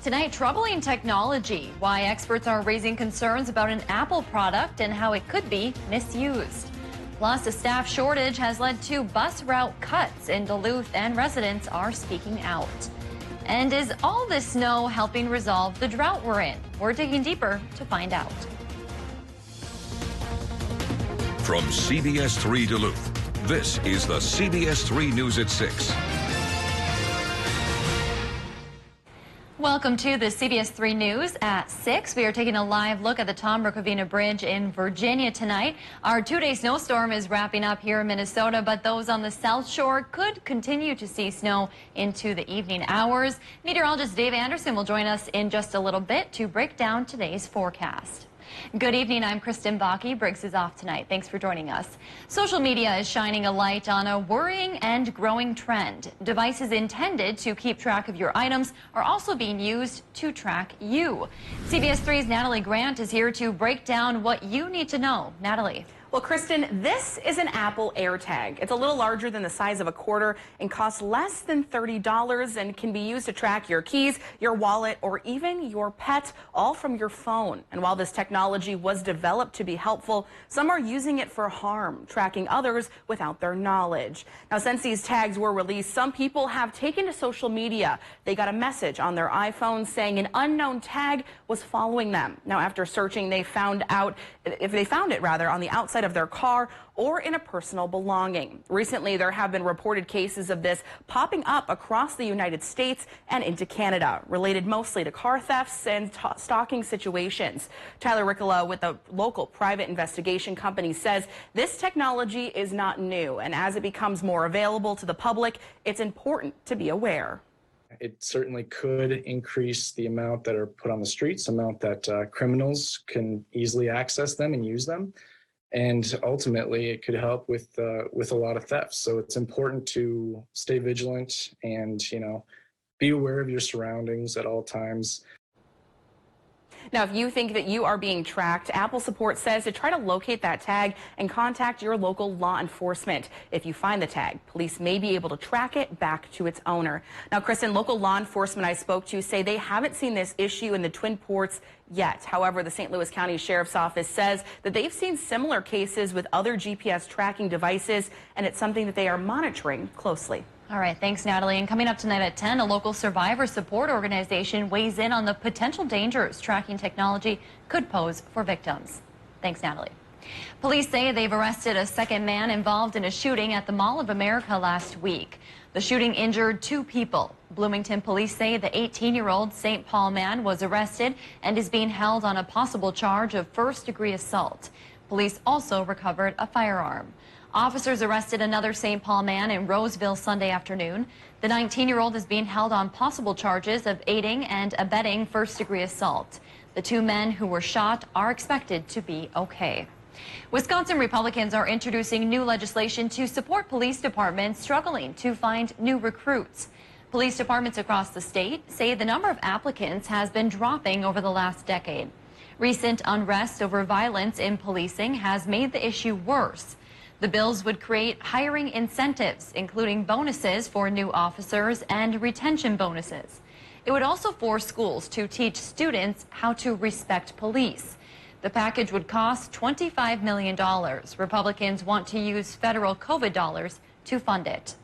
Tonight, troubling technology, why experts are raising concerns about an Apple product and how it could be misused. Plus, a staff shortage has led to bus route cuts in Duluth, and residents are speaking out. And is all this snow helping resolve the drought we're in? We're digging deeper to find out. From CBS3 Duluth, this is the CBS3 News at 6. Welcome to the CBS3 News at 6. We are taking a live look at the Tom Rukavina Bridge in Virginia tonight. Our two-day snowstorm is wrapping up here in Minnesota, but those on the South Shore could continue to see snow into the evening hours. Meteorologist Dave Anderson will join us in just a little bit to break down today's forecast. Good evening, I'm Kristen Bakke. Briggs is off tonight. Thanks for joining us. Social media is shining a light on a worrying and growing trend. Devices intended to keep track of your items are also being used to track you. CBS3's Natalie Grant is here to break down what you need to know. Natalie. Well, Kristen, this is an Apple AirTag. It's a little larger than the size of a quarter and costs less than $30 and can be used to track your keys, your wallet, or even your pet, all from your phone. And while this technology was developed to be helpful, some are using it for harm, tracking others without their knowledge. Now, since these tags were released, some people have taken to social media. They got a message on their iPhone saying an unknown tag was following them. Now, after searching, they found it on the outside of their car or in a personal belonging. Recently, there have been reported cases of this popping up across the United States and into Canada, related mostly to car thefts and stalking situations. Tyler Ricola with a local private investigation company says this technology is not new, and as it becomes more available to the public, it's important to be aware. It certainly could increase the amount that are put on the streets, the amount that criminals can easily access them and use them. And ultimately, it could help with a lot of thefts. So it's important to stay vigilant and, be aware of your surroundings at all times. Now, if you think that you are being tracked, Apple support says to try to locate that tag and contact your local law enforcement. If you find the tag, police may be able to track it back to its owner. Now, Kristen, local law enforcement I spoke to say they haven't seen this issue in the Twin Ports yet. However, the St. Louis County Sheriff's Office says that they've seen similar cases with other GPS tracking devices, and it's something that they are monitoring closely. All right, thanks, Natalie. And coming up tonight at 10, a local survivor support organization weighs in on the potential dangers tracking technology could pose for victims. Thanks, Natalie. Police say they've arrested a second man involved in a shooting at the Mall of America last week. The shooting injured 2 people. Bloomington police say the 18-year-old St. Paul man was arrested and is being held on a possible charge of first-degree assault. Police also recovered a firearm. Officers arrested another St. Paul man in Roseville Sunday afternoon. The 19-year-old is being held on possible charges of aiding and abetting first-degree assault. The 2 men who were shot are expected to be okay. Wisconsin Republicans are introducing new legislation to support police departments struggling to find new recruits. Police departments across the state say the number of applicants has been dropping over the last decade. Recent unrest over violence in policing has made the issue worse. The bills would create hiring incentives, including bonuses for new officers and retention bonuses. It would also force schools to teach students how to respect police. The package would cost $25 million. Republicans want to use federal COVID dollars to fund it.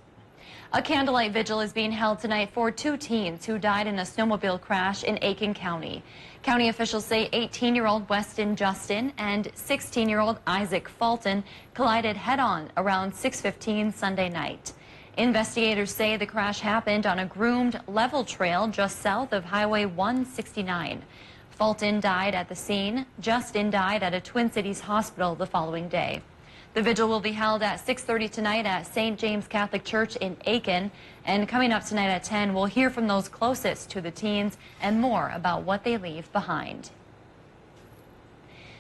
A candlelight vigil is being held tonight for 2 teens who died in a snowmobile crash in Aiken County. County officials say 18-year-old Weston Justin and 16-year-old Isaac Fulton collided head-on around 6:15 Sunday night. Investigators say the crash happened on a groomed level trail just south of Highway 169. Fulton died at the scene. Justin died at a Twin Cities hospital the following day. The vigil will be held at 6:30 tonight at St. James Catholic Church in Aiken. And coming up tonight at 10, we'll hear from those closest to the teens and more about what they leave behind.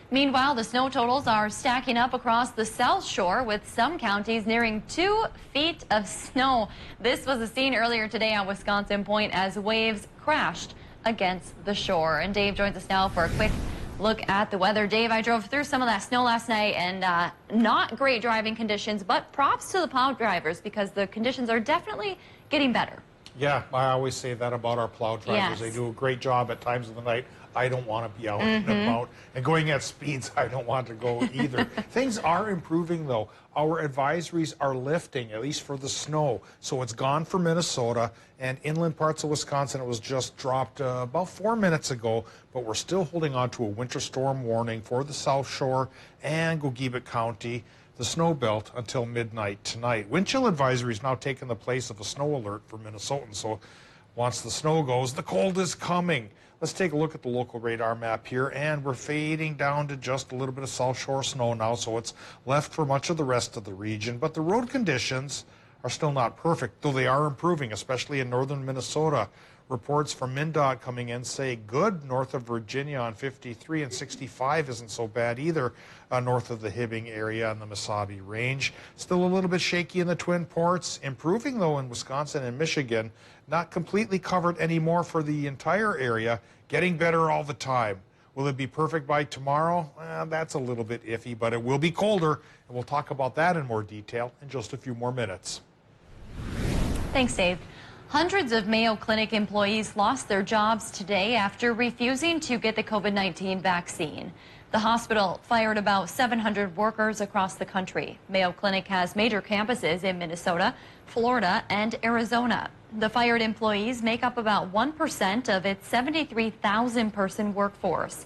Meanwhile, the snow totals are stacking up across the South Shore, with some counties nearing 2 feet of snow. This was a scene earlier today on Wisconsin Point as waves crashed against the shore. And Dave joins us now for a quick look at the weather. Dave, I drove through some of that snow last night, and not great driving conditions, but props to the plow drivers because the conditions are definitely getting better. Yeah, I always say that about our plow drivers. Yes. They do a great job at times of the night. I don't want to be out and about. And going at speeds I don't want to go either. Things are improving, though. Our advisories are lifting, at least for the snow. So it's gone for Minnesota, and inland parts of Wisconsin, it was just dropped about 4 minutes ago. But we're still holding on to a winter storm warning for the South Shore and Gogebic County, the snow belt, until midnight tonight. Wind chill advisory is now taking the place of a snow alert for Minnesotans. So once the snow goes, the cold is coming. Let's take a look at the local radar map here, and we're fading down to just a little bit of South Shore snow now, so it's left for much of the rest of the region. But the road conditions are still not perfect, though they are improving, especially in northern Minnesota. Reports from MnDOT coming in say good north of Virginia on 53, and 65 isn't so bad either north of the Hibbing area and the Mesabi Range. Still a little bit shaky in the Twin Ports. Improving, though, in Wisconsin and Michigan. Not completely covered anymore for the entire area. Getting better all the time. Will it be perfect by tomorrow? That's a little bit iffy, but it will be colder, and we'll talk about that in more detail in just a few more minutes. Thanks, Dave. Hundreds of Mayo Clinic employees lost their jobs today after refusing to get the COVID-19 vaccine. The hospital fired about 700 workers across the country. Mayo Clinic has major campuses in Minnesota, Florida, and Arizona. The fired employees make up about 1% of its 73,000-person workforce.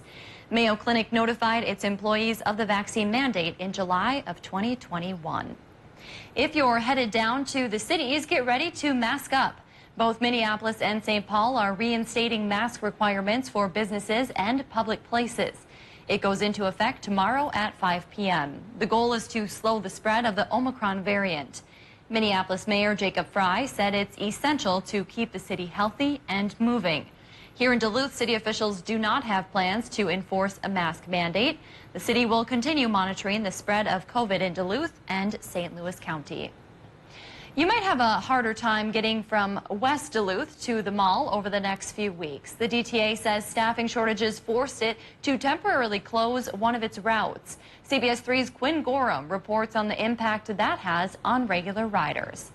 Mayo Clinic notified its employees of the vaccine mandate in July of 2021. If you're headed down to the cities, get ready to mask up. Both Minneapolis and St. Paul are reinstating mask requirements for businesses and public places. It goes into effect tomorrow at 5 p.m. The goal is to slow the spread of the Omicron variant. Minneapolis Mayor Jacob Frey said it's essential to keep the city healthy and moving. Here in Duluth, city officials do not have plans to enforce a mask mandate. The city will continue monitoring the spread of COVID in Duluth and St. Louis County. You might have a harder time getting from West Duluth to the mall over the next few weeks. The DTA says staffing shortages forced it to temporarily close one of its routes. CBS3's Quinn Gorham reports on the impact that has on regular riders.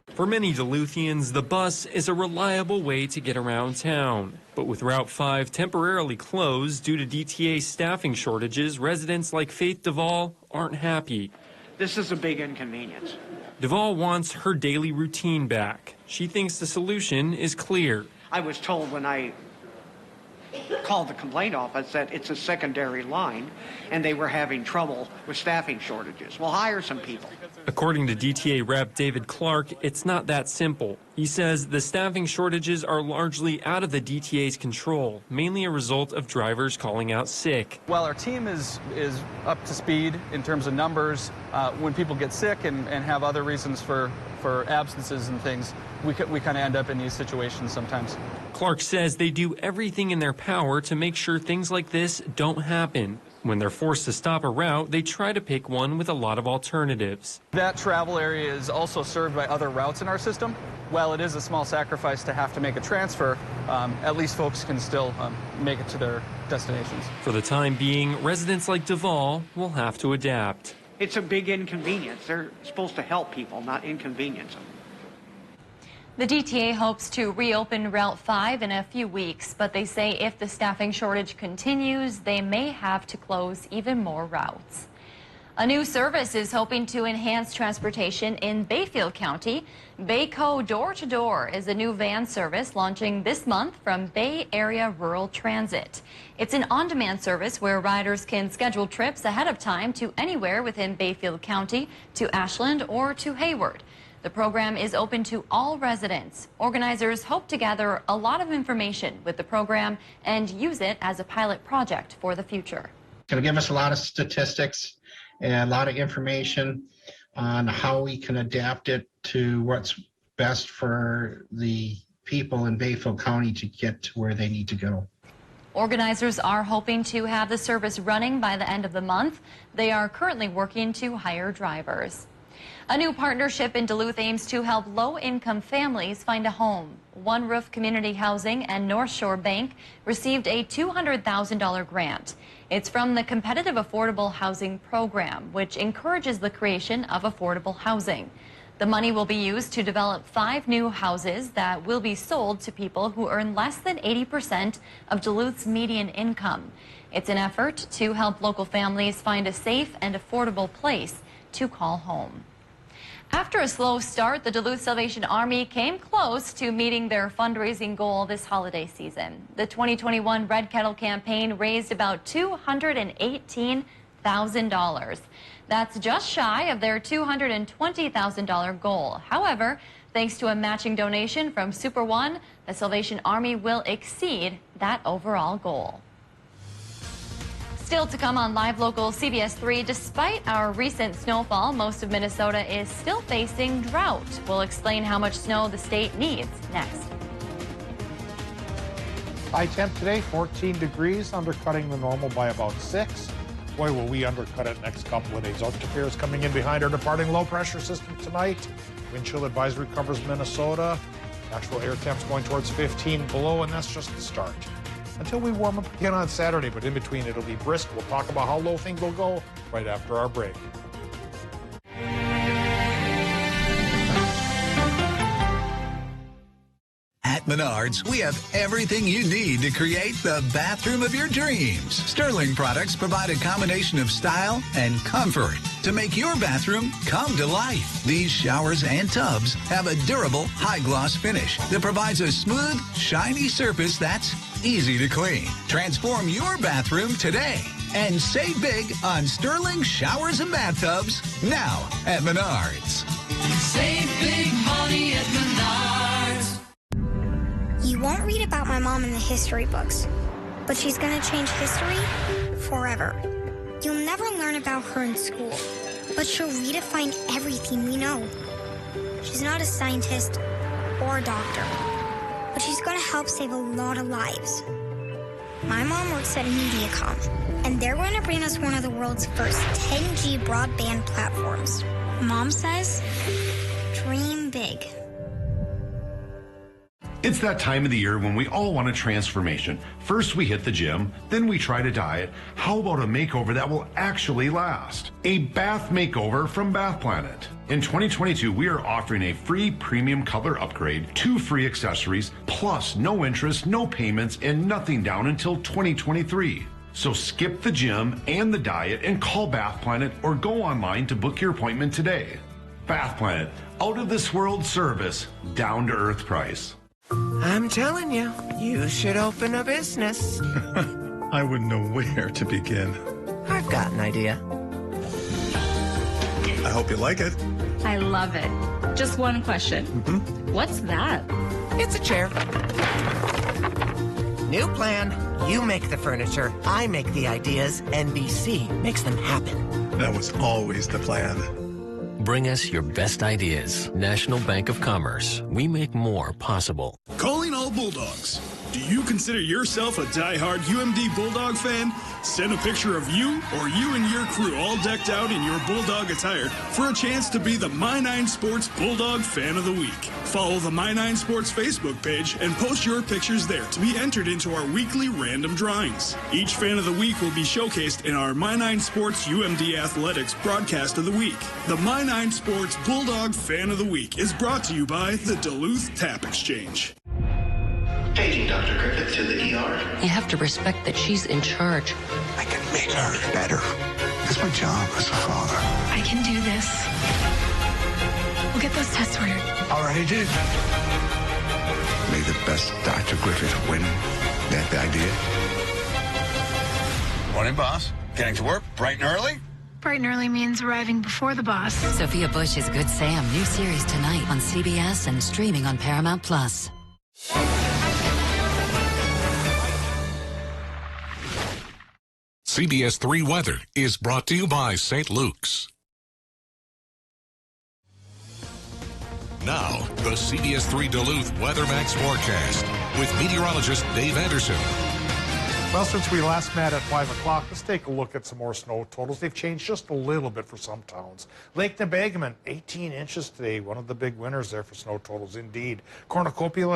For many Duluthians, the bus is a reliable way to get around town. But with Route 5 temporarily closed due to DTA staffing shortages, residents like Faith Duvall aren't happy. This is a big inconvenience. Duvall wants her daily routine back. She thinks the solution is clear. I was told when I called the complaint office that it's a secondary line and they were having trouble with staffing shortages. Well, hire some people. According to DTA Rep David Clark, it's not that simple. He says the staffing shortages are largely out of the DTA's control, mainly a result of drivers calling out sick. While our team is up to speed in terms of numbers, when people get sick and have other reasons for absences and things, we kind of end up in these situations sometimes. Clark says they do everything in their power to make sure things like this don't happen. When they're forced to stop a route, they try to pick one with a lot of alternatives. That travel area is also served by other routes in our system. While it is a small sacrifice to have to make a transfer, at least folks can still make it to their destinations. For the time being, residents like Duvall will have to adapt. It's a big inconvenience. They're supposed to help people, not inconvenience them. The DTA hopes to reopen Route 5 in a few weeks, but they say if the staffing shortage continues, they may have to close even more routes. A new service is hoping to enhance transportation in Bayfield County. Bayco Door to Door is a new van service launching this month from Bay Area Rural Transit. It's an on-demand service where riders can schedule trips ahead of time to anywhere within Bayfield County, to Ashland, or to Hayward. The program is open to all residents. Organizers hope to gather a lot of information with the program and use it as a pilot project for the future. It's going to give us a lot of statistics and a lot of information on how we can adapt it to what's best for the people in Bayfield County to get to where they need to go. Organizers are hoping to have the service running by the end of the month. They are currently working to hire drivers. A new partnership in Duluth aims to help low-income families find a home. One Roof Community Housing and North Shore Bank received a $200,000 grant. It's from the Competitive Affordable Housing Program, which encourages the creation of affordable housing. The money will be used to develop 5 new houses that will be sold to people who earn less than 80% of Duluth's median income. It's an effort to help local families find a safe and affordable place to call home. After a slow start, the Duluth Salvation Army came close to meeting their fundraising goal this holiday season. The 2021 Red Kettle campaign raised about $218,000. That's just shy of their $220,000 goal. However, thanks to a matching donation from Super One, the Salvation Army will exceed that overall goal. Still to come on Live Local CBS3, despite our recent snowfall, most of Minnesota is still facing drought. We'll explain how much snow the state needs next. High temp today, 14 degrees, undercutting the normal by about 6. Boy, will we undercut it next couple of days. Uptick is coming in behind our departing low pressure system tonight. Wind chill advisory covers Minnesota. Actual air temps going towards 15 below, and that's just the start. Until we warm up again on Saturday, but in between it'll be brisk. We'll talk about how low things will go right after our break. At Menards, we have everything you need to create the bathroom of your dreams. Sterling products provide a combination of style and comfort to make your bathroom come to life. These showers and tubs have a durable, high-gloss finish that provides a smooth, shiny surface that's easy to clean. Transform your bathroom today and save big on Sterling showers and bathtubs now at Menards. Save big money at Menards. You won't read about my mom in the history books, but she's going to change history forever. You'll never learn about her in school, but she'll redefine everything we know. She's not a scientist or a doctor, but she's going to help save a lot of lives. My mom works at MediaCom, and they're going to bring us one of the world's first 10G broadband platforms. Mom says, dream big. It's that time of the year when we all want a transformation. First we hit the gym, then we try to diet. How about a makeover that will actually last? A bath makeover from Bath Planet. In 2022, we are offering a free premium color upgrade, 2 free accessories, plus no interest, no payments, and nothing down until 2023. So skip the gym and the diet and call Bath Planet or go online to book your appointment today. Bath Planet, out of this world service, down to earth price. I'm telling you, you should open a business. I wouldn't know where to begin. I've got an idea. I hope you like it. I love it. Just one question. What's that? It's a chair. New plan. You make the furniture, I make the ideas, NBC makes them happen. That was always the plan. Bring us your best ideas. National Bank of Commerce. We make more possible. Calling all Bulldogs. Do you consider yourself a diehard UMD Bulldog fan? Send a picture of you or you and your crew all decked out in your Bulldog attire for a chance to be the My9 Sports Bulldog Fan of the Week. Follow the My9 Sports Facebook page and post your pictures there to be entered into our weekly random drawings. Each Fan of the Week will be showcased in our My9 Sports UMD Athletics Broadcast of the Week. The My9 Sports Bulldog Fan of the Week is brought to you by the Duluth Tap Exchange. Paging Dr. Griffith to the ER. You have to respect that she's in charge. I can make her better. That's my job as a father. I can do this. We'll get those tests ordered. Already did. May the best Dr. Griffith win. That the idea? Morning, boss. Getting to work bright and early? Bright and early means arriving before the boss. Sophia Bush's Good Sam, new series tonight on CBS and streaming on Paramount+. CBS3 Weather is brought to you by St. Luke's. Now, the CBS3 Duluth Weather Max forecast with meteorologist Dave Anderson. Well, since we last met at 5 o'clock, let's take a look at some more snow totals. They've changed just a little bit for some towns. Lake Nebagamon, 18 inches today. One of the big winners there for snow totals, indeed. Cornucopia,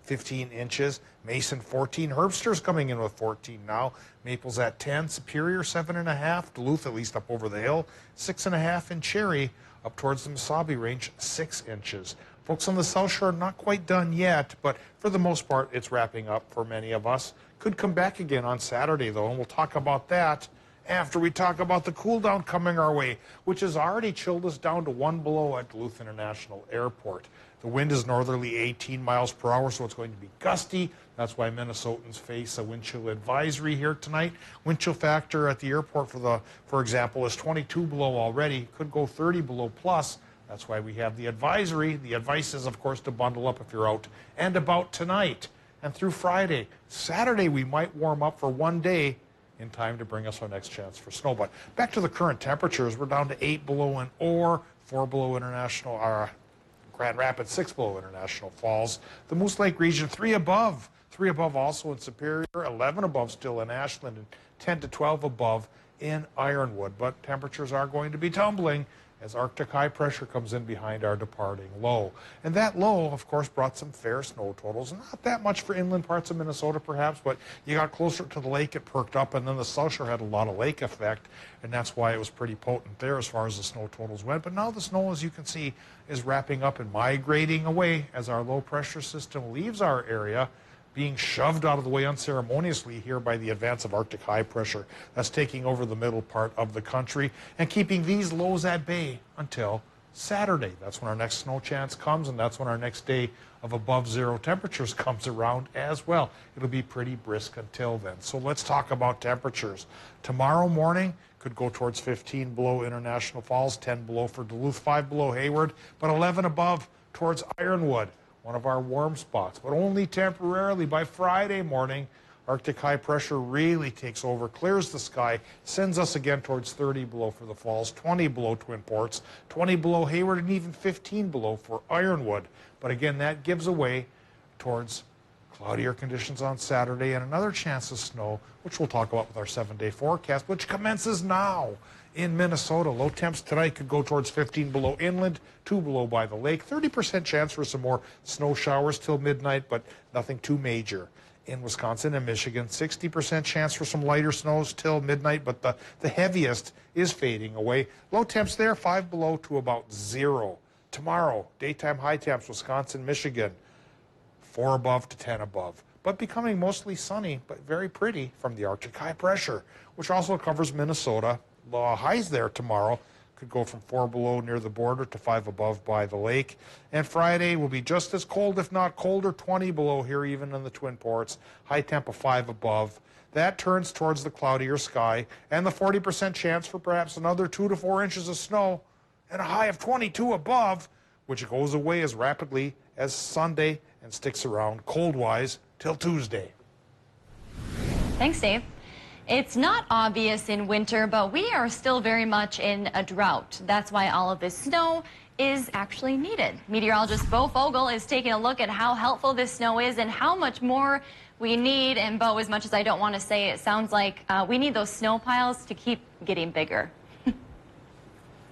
15 inches. Mason 14. Herbster's coming in with 14 now. Maple's at 10. Superior 7.5. Duluth at least up over the hill 6.5. And Cherry up towards the Mesabi range 6 inches. Folks on the South Shore not quite done yet, but for the most part it's wrapping up for many of us. Could come back again on Saturday though, and we'll talk about that after we talk about the cool down coming our way, which has already chilled us down to 1 below at Duluth International Airport. The wind is northerly 18 miles per hour, so it's going to be gusty. That's why Minnesotans face a wind chill advisory here tonight. Wind chill factor at the airport, for example, is 22 below already. Could go 30 below plus. That's why we have the advisory. The advice is, of course, to bundle up if you're out and about tonight and through Friday. Saturday, we might warm up for one day in time to bring us our next chance for snow. But back to the current temperatures, we're down to 8 below in Orr, 4 below International, Grand Rapids, 6 below International Falls. The Moose Lake region, 3 above. 3 above also in Superior, 11 above still in Ashland, and 10 to 12 above in Ironwood. But temperatures are going to be tumbling as Arctic high pressure comes in behind our departing low. And that low, of course, brought some fair snow totals. Not that much for inland parts of Minnesota, perhaps, but you got closer to the lake, it perked up, and then the South Shore had a lot of lake effect, and that's why it was pretty potent there as far as the snow totals went. But now the snow, as you can see, is wrapping up and migrating away as our low pressure system leaves our area, being shoved out of the way unceremoniously here by the advance of Arctic high pressure. That's taking over the middle part of the country and keeping these lows at bay until Saturday. That's when our next snow chance comes, and that's when our next day of above zero temperatures comes around as well. It'll be pretty brisk until then. So let's talk about temperatures. Tomorrow morning could go towards 15 below International Falls, 10 below for Duluth, 5 below Hayward, but 11 above towards Ironwood, one of our warm spots, but only temporarily. By Friday morning, Arctic high pressure really takes over, clears the sky, sends us again towards 30 below for the Falls, 20 below Twin Ports, 20 below Hayward, and even 15 below for Ironwood. But again, that gives away towards cloudier conditions on Saturday and another chance of snow, which we'll talk about with our 7-day forecast, which commences now in Minnesota. Low temps tonight could go towards 15 below inland, 2 below by the lake. 30% chance for some more snow showers till midnight, but nothing too major. In Wisconsin and Michigan, 60% chance for some lighter snows till midnight, but the heaviest is fading away. Low temps there, 5 below to about 0. Tomorrow, daytime high temps, Wisconsin, Michigan, 4 above to 10 above. But becoming mostly sunny, but very pretty from the Arctic high pressure, which also covers Minnesota. Highs there tomorrow could go from 4 below near the border to 5 above by the lake. And Friday will be just as cold, if not colder, 20 below here even in the Twin Ports. High temp of 5 above. That turns towards the cloudier sky and the 40% chance for perhaps another 2 to 4 inches of snow and a high of 22 above, which goes away as rapidly as Sunday and sticks around cold-wise till Tuesday. Thanks, Dave. It's not obvious in winter, but we are still very much in a drought. That's why all of this snow is actually needed. Meteorologist Bo Fogel is taking a look at how helpful this snow is and how much more we need. And Bo, as much as I don't want to say, it sounds like we need those snow piles to keep getting bigger.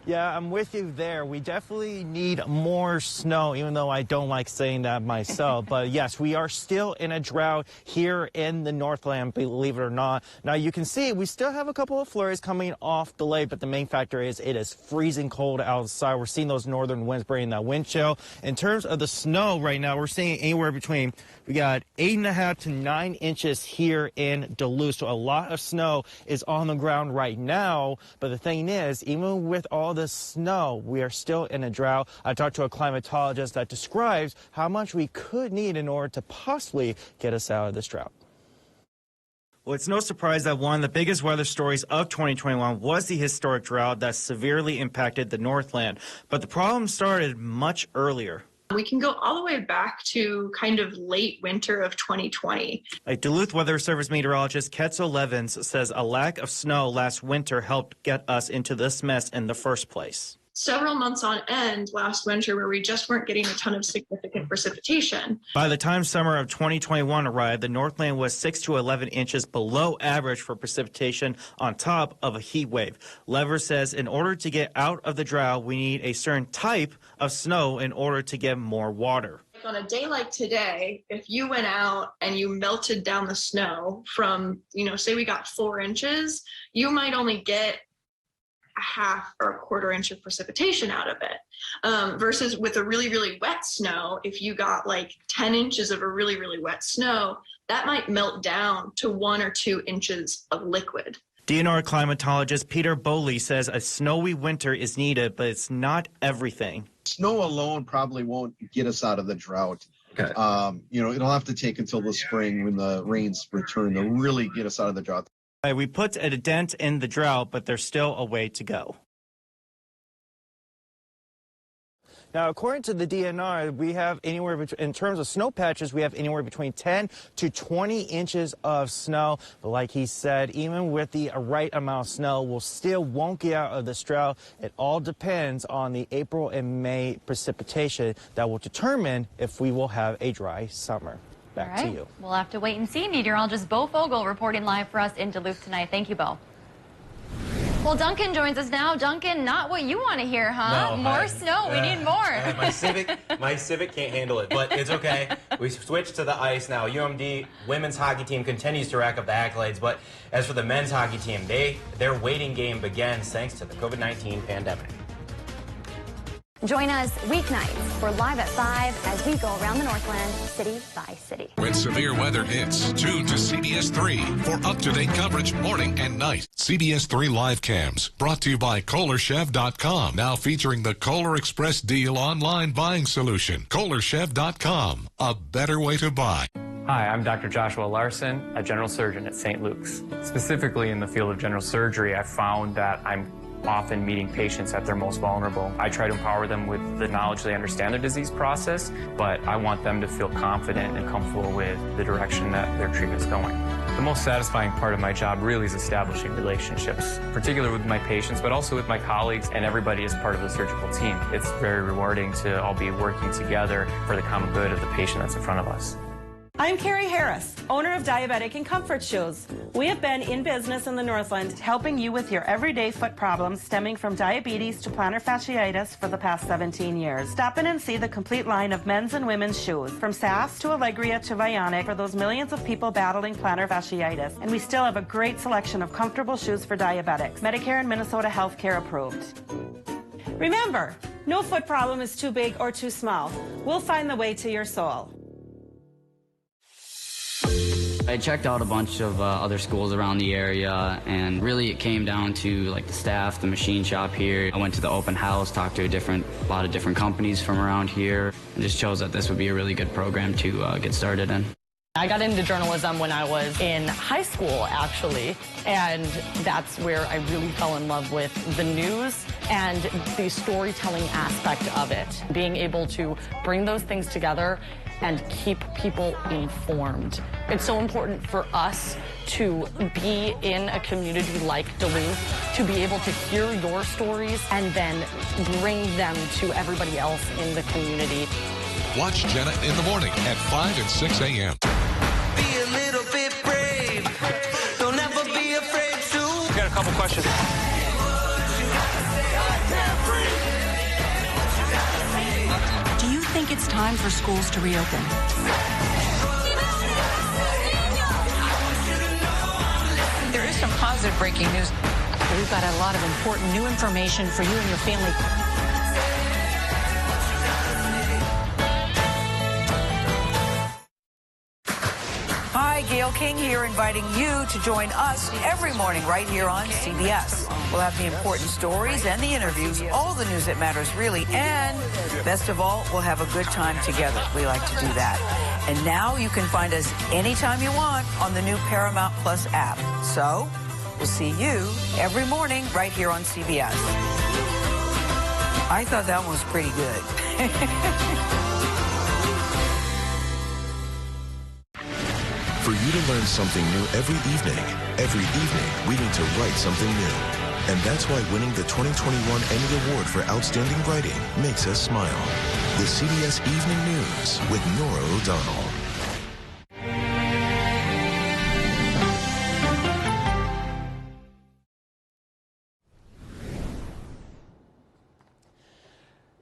Yeah, I'm with you there. We definitely need more snow, even though I don't like saying that myself. But yes, we are still in a drought here in the Northland, believe it or not. Now, you can see we still have a couple of flurries coming off the lake, but the main factor is it is freezing cold outside. We're seeing those northern winds bringing that wind chill. In terms of the snow right now, we're seeing anywhere between, we got 8.5 to 9 inches here in Duluth. So a lot of snow is on the ground right now. But the thing is, even with all the snow, we are still in a drought. I talked to a climatologist that describes how much we could need in order to possibly get us out of this drought. Well, it's no surprise that one of the biggest weather stories of 2021 was the historic drought that severely impacted the Northland. But the problem started much earlier. We can go all the way back to kind of late winter of 2020. Like Duluth Weather Service meteorologist Ketzel Levins says a lack of snow last winter helped get us into this mess in the first place. Several months on end last winter where we just weren't getting a ton of significant precipitation. By the time summer of 2021 arrived, the Northland was 6 to 11 inches below average for precipitation on top of a heat wave. Levers says in order to get out of the drought, we need a certain type of snow in order to get more water. On a day like today, if you went out and you melted down the snow from, say we got 4 inches, you might only get a half or a quarter inch of precipitation out of it. Versus with a really, really wet snow, if you got like 10 inches of a really, really wet snow, that might melt down to 1 or 2 inches of liquid. DNR climatologist Peter Boley says a snowy winter is needed, but it's not everything. Snow alone probably won't get us out of the drought. Okay. It'll have to take until the spring when the rains return to really get us out of the drought. We put a dent in the drought, but there's still a way to go. Now, according to the DNR, we have anywhere between, in terms of snow patches, we have anywhere between 10 to 20 inches of snow. But like he said, even with the right amount of snow, we still won't get out of this drought. It all depends on the April and May precipitation that will determine if we will have a dry summer. Back to you. We'll have to wait and see. Meteorologist Bo Fogel reporting live for us in Duluth tonight. Thank you, Bo. Well, Duncan joins us now. Duncan, not what you want to hear, huh? No, more snow. We need more. My Civic can't handle it, but it's okay. We switched to the ice now. UMD women's hockey team continues to rack up the accolades, but as for the men's hockey team, their waiting game begins thanks to the COVID-19 pandemic. Join us weeknights. We're live at 5 as we go around the Northland, city by city. When severe weather hits, tune to CBS3 for up-to-date coverage morning and night. CBS3 Live Cams, brought to you by KohlerChev.com, now featuring the Kohler Express Deal online buying solution. KohlerChev.com, a better way to buy. Hi, I'm Dr. Joshua Larson, a general surgeon at St. Luke's. Specifically in the field of general surgery, I've found that I'm often meeting patients at their most vulnerable. I try to empower them with the knowledge they understand their disease process, but I want them to feel confident and comfortable with the direction that their treatment is going. The most satisfying part of my job really is establishing relationships, particularly with my patients, but also with my colleagues and everybody as part of the surgical team. It's very rewarding to all be working together for the common good of the patient that's in front of us. I'm Carrie Harris, owner of Diabetic and Comfort Shoes. We have been in business in the Northland helping you with your everyday foot problems stemming from diabetes to plantar fasciitis for the past 17 years. Stop in and see the complete line of men's and women's shoes, from SAS to Allegria to Vionic, for those millions of people battling plantar fasciitis. And we still have a great selection of comfortable shoes for diabetics, Medicare and Minnesota healthcare approved. Remember, no foot problem is too big or too small. We'll find the way to your soul. I checked out a bunch of other schools around the area, and really it came down to like the staff, the machine shop here. I went to the open house, talked to a lot of different companies from around here, and just chose that this would be a really good program to get started in. I got into journalism when I was in high school, actually, and that's where I really fell in love with the news and the storytelling aspect of it. Being able to bring those things together and keep people informed. It's so important for us to be in a community like Duluth, to be able to hear your stories and then bring them to everybody else in the community. Watch Jenna in the morning at 5 and 6 a.m. Be a little bit brave. Don't ever be afraid to. We've got a couple questions. Do you think it's time for schools to reopen? There is some positive breaking news. We've got a lot of important new information for you and your family. Hi, Gail King here, inviting you to join us every morning right here on CBS. We'll have the important stories and the interviews, all the news that matters really, and best of all, we'll have a good time together. We like to do that. And now you can find us anytime you want on the new Paramount Plus app. So we'll see you every morning right here on CBS. I thought that one was pretty good. For you to learn something new every evening, we need to write something new. And that's why winning the 2021 Emmy Award for Outstanding Writing makes us smile. The CBS Evening News with Nora O'Donnell.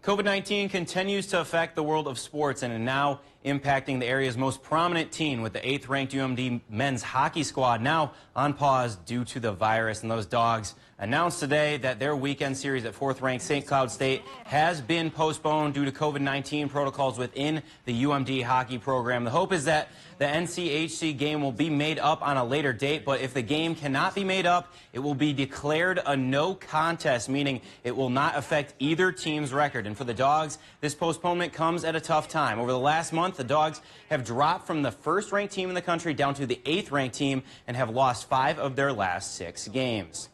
COVID-19 continues to affect the world of sports and is now impacting the area's most prominent team, with the 8th-ranked UMD men's hockey squad now on pause due to the virus. And those Dogs announced today that their weekend series at 4th-ranked St. Cloud State has been postponed due to COVID-19 protocols within the UMD hockey program. The hope is that the NCHC game will be made up on a later date, but if the game cannot be made up, it will be declared a no contest, meaning it will not affect either team's record. And for the Dogs, this postponement comes at a tough time. Over the last month, the Dogs have dropped from the 1st-ranked team in the country down to the 8th-ranked team and have lost 5 of their last 6 games.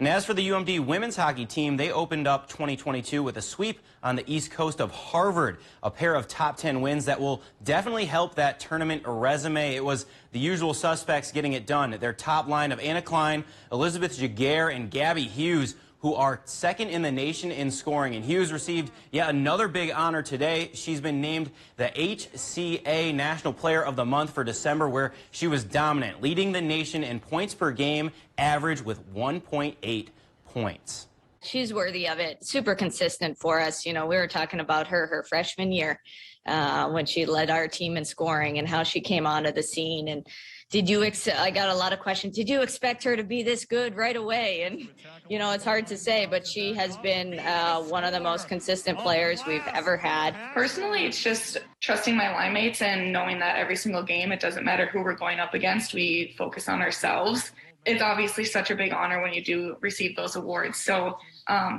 And as for the UMD women's hockey team, they opened up 2022 with a sweep on the east coast of Harvard, a pair of top 10 wins that will definitely help that tournament resume. It was the usual suspects getting it done. Their top line of Anna Klein, Elizabeth Jaguar, and Gabby Hughes, who are 2nd in the nation in scoring. And Hughes received yet another big honor today. She's been named the HCA National Player of the Month for December, where she was dominant, leading the nation in points per game average with 1.8 points. She's worthy of it. Super consistent for us. You know, we were talking about her freshman year when she led our team in scoring and how she came onto the scene. And I got a lot of questions. Did you expect her to be this good right away? And, you know, it's hard to say, but she has been one of the most consistent players we've ever had. Personally, it's just trusting my line mates and knowing that every single game, it doesn't matter who we're going up against, we focus on ourselves. It's obviously such a big honor when you do receive those awards. So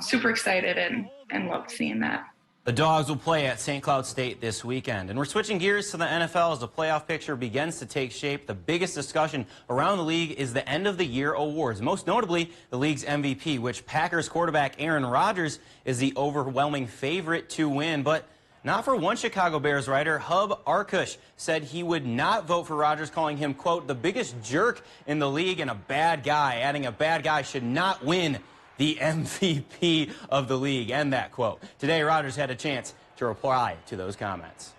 super excited and love seeing that. The Dogs will play at St. Cloud State this weekend. And we're switching gears to the NFL as the playoff picture begins to take shape. The biggest discussion around the league is the end-of-the-year awards, most notably the league's MVP, which Packers quarterback Aaron Rodgers is the overwhelming favorite to win. But not for one Chicago Bears writer. Hub Arkush said he would not vote for Rodgers, calling him, quote, the biggest jerk in the league and a bad guy, adding a bad guy should not win the MVP of the league, end that quote. Today, Rodgers had a chance to reply to those comments.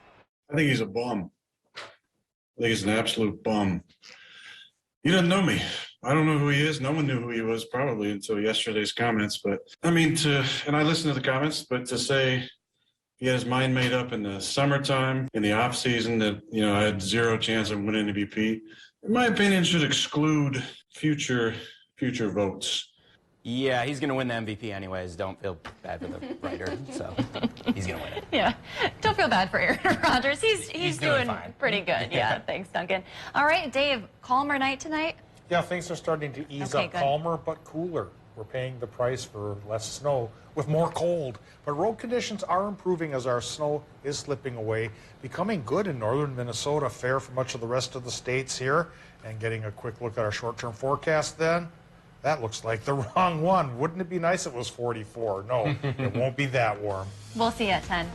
I think he's a bum. I think he's an absolute bum. He doesn't know me. I don't know who he is. No one knew who he was probably until yesterday's comments. But I mean, and I listened to the comments, but to say he had his mind made up in the summertime, in the off season, that, you know, I had zero chance of winning MVP, in my opinion, should exclude future votes. Yeah, he's going to win the MVP anyways. Don't feel bad for the writer. So he's going to win it. Yeah. Don't feel bad for Aaron Rodgers. He's doing pretty good. Yeah, thanks, Duncan. All right, Dave, calmer night tonight? Yeah, things are starting to ease up. Good. Calmer but cooler. We're paying the price for less snow with more cold. But road conditions are improving as our snow is slipping away, becoming good in northern Minnesota, fair for much of the rest of the states here. And getting a quick look at our short-term forecast then. That looks like the wrong one. Wouldn't it be nice if it was 44? No, it won't be that warm. We'll see you at 10.